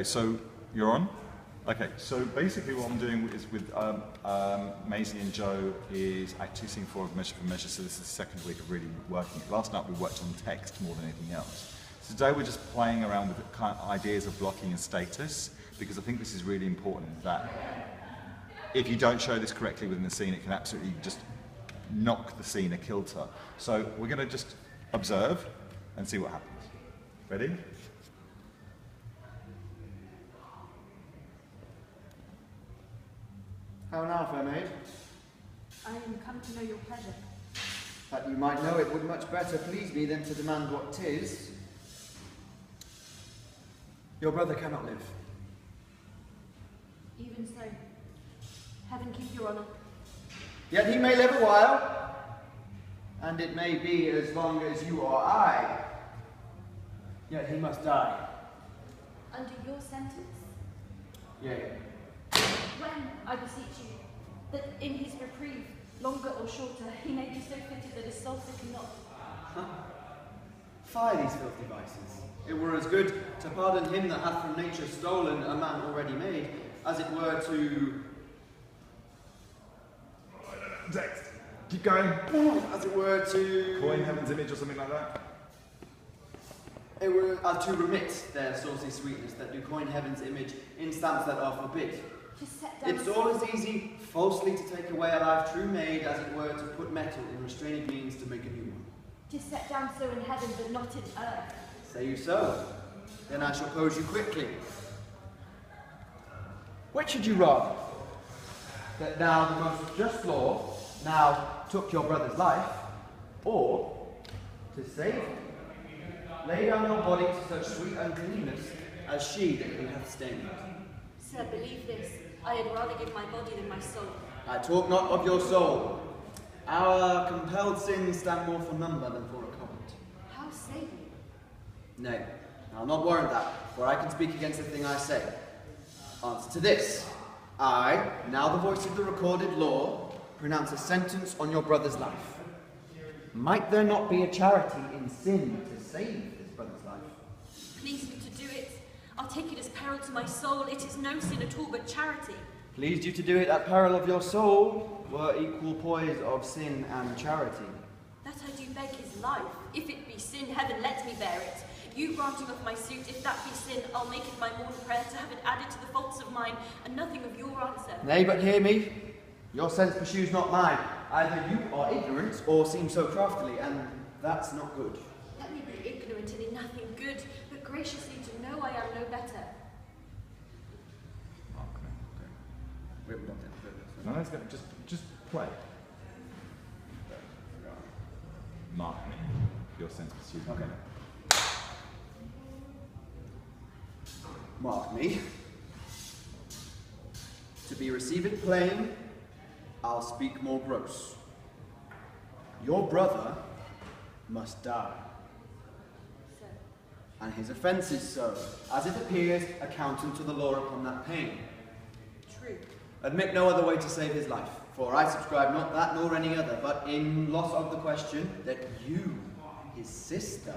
Okay, so you're on? Okay, so basically what I'm doing is with Maisie and Joe is Act 2, Scene 4 of Measure for Measure, so this is the second week of really working it. Last night we worked on text more than anything else. So today we're just playing around with the kind of ideas of blocking and status, because I think this is really important that if you don't show this correctly within the scene, it can absolutely just knock the scene a kilter. So we're going to just observe and see what happens. Ready? How now, fair maid? I am come to know your pleasure. That you might know it would much better please me than to demand what 'tis. Your brother cannot live. Even so, heaven keep your honour. Yet he may live a while, and it may be as long as you or I. Yet he must die. Under your sentence? Yea. When, I beseech you, that in his reprieve, longer or shorter, he may be so fitted that his soul sicken not. Fire these filthy vices. It were as good to pardon him that hath from nature stolen a man already made, as it were to... Text. Keep going. As it were to... Coin heaven's image or something like that? It were to remit their saucy sweetness that do coin heaven's image in stamps that are forbid. To set down It's all as easy falsely to take away a life true made as it were to put metal in restraining means to make a new one. to set down so in heaven but not in earth. Say you so? Then I shall pose you quickly. Which should you rather? That now the most just law now took your brother's life, or to save him? Lay down your body to such sweet uncleanness as she that he hath stained. Sir, believe this, I had rather give my body than my soul. I talk not of your soul. Our compelled sins stand more for number than for a comment. How say you? Nay, I'll not warrant that, for I can speak against the thing I say. Answer to this. I, now the voice of the recorded law, pronounce a sentence on your brother's life. Might there not be a charity in sin to save his brother's life? Please me to do it. I'll take it as peril to my soul. It is no sin at all but charity. Pleased you to do it at peril of your soul, were equal poise of sin and charity. That I do beg his life. If it be sin, heaven let me bear it. You granting of my suit, if that be sin, I'll make it my morn prayer to have it added to the faults of mine, and nothing of your answer. Nay, but hear me. Your sense pursues not mine. Either you are ignorant, or seem so craftily, and that's not good. Let me be ignorant and in nothing good, but graciously to know I am no better. We haven't done that. No, that's good. Just play. Mark me. Your sense pursues. Okay. Mark me. To be received plain, I'll speak more gross. Your brother must die. So, And his offence is so, as it appears, accountant to the law upon that pain. true. Admit no other way to save his life, for I subscribe not that nor any other, but in loss of the question, that you, his sister,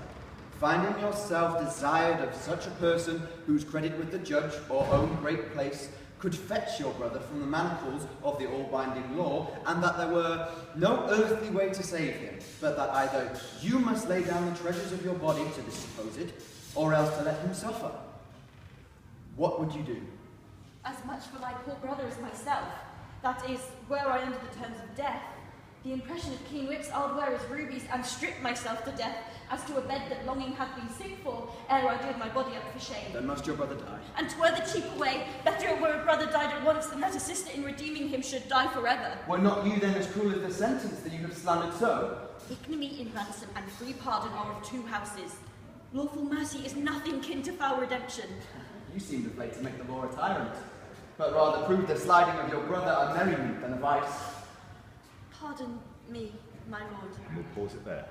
find in yourself desired of such a person whose credit with the judge or own great place could fetch your brother from the manacles of the all-binding law, and that there were no earthly way to save him, but that either you must lay down the treasures of your body to this supposed, or else to let him suffer. What would you do? As much for my poor brother as myself. That is, were I under the terms of death, the impression of keen whips I'd wear as rubies, and strip myself to death, as to a bed that longing hath been sick for, ere I give my body up for shame. Then must your brother die. And 'twere the cheaper way, better it were a brother died at once, than that a sister in redeeming him should die forever. Were not you then as cruel as the sentence that you have slandered so? Ignominy in ransom and free pardon are of two houses. Lawful mercy is nothing kin to foul redemption. You seem of late to make the law a tyrant, but rather prove the sliding of your brother a merriment than a vice. Pardon me, my lord. And we'll pause it there.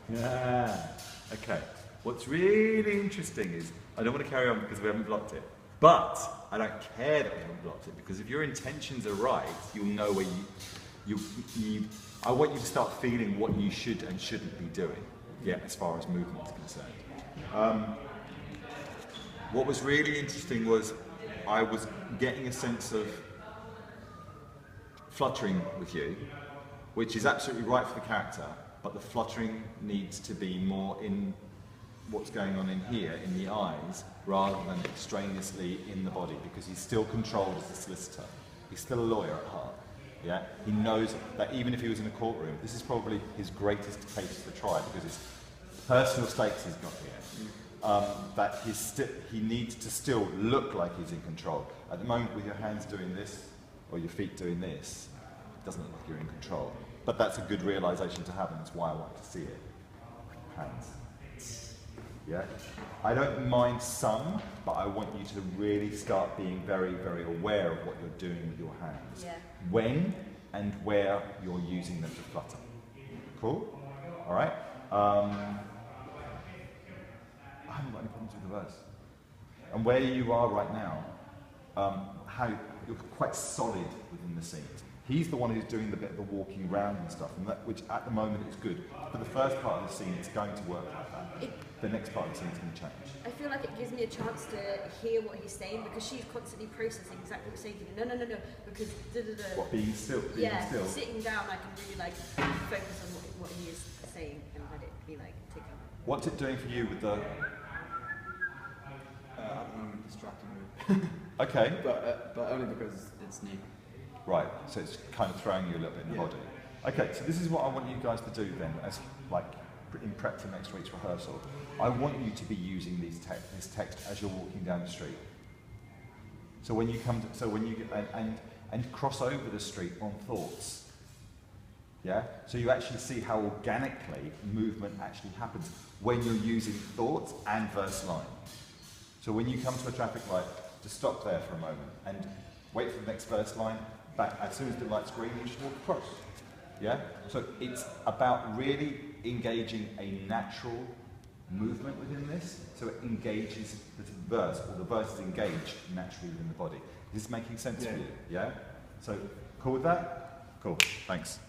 Yeah. Okay. What's really interesting is, I don't want to carry on because we haven't blocked it, but I don't care that we haven't blocked it, because if your intentions are right, you'll know where I want you to start feeling what you should and shouldn't be doing, yeah, as far as movement is concerned. What was really interesting was I was getting a sense of fluttering with you, which is absolutely right for the character, but the fluttering needs to be more in what's going on in here, in the eyes, rather than extraneously in the body, because he's still controlled as a solicitor. He's still a lawyer at heart. Yeah? He knows that even if he was in a courtroom, this is probably his greatest case to try, because it's personal stakes he's got here. That he needs to still look like he's in control. At the moment, with your hands doing this, or your feet doing this, it doesn't look like you're in control. But that's a good realization to have, and that's why I want to see it. Hands. Yeah? I don't mind some, but I want you to really start being very, very aware of what you're doing with your hands. Yeah. When and where you're using them to flutter. Cool? All right? I haven't got any problems with the verse. And where you are right now, how you're quite solid within the scene. He's the one who's doing the bit of the walking around and stuff, and that, which at the moment is good. For the first part of the scene, it's going to work like that. The next part of the scene is going to change. I feel like it gives me a chance to hear what he's saying, because she's constantly processing exactly what he's saying. No, because What, being still? Still? Sitting down, I can really like focus on what he is saying and let it be like take up. What's it doing for you with the? At the moment, distracting me. Okay. But only because it's new. Right, so it's kind of throwing you a little bit in the body. Okay, so this is what I want you guys to do then, as like in prep for next week's rehearsal. I want you to be using this text as you're walking down the street. So when you come to, and cross over the street on thoughts. Yeah? So you actually see how organically movement actually happens when you're using thoughts and verse line. So when you come to a traffic light, just stop there for a moment and wait for the next verse line. Back as soon as the light's green, you just walk across. Yeah? So it's about really engaging a natural movement within this, so it engages the verse, or the verse is engaged naturally within the body. Is this making sense for you? Yeah? So, cool with that? Cool, thanks.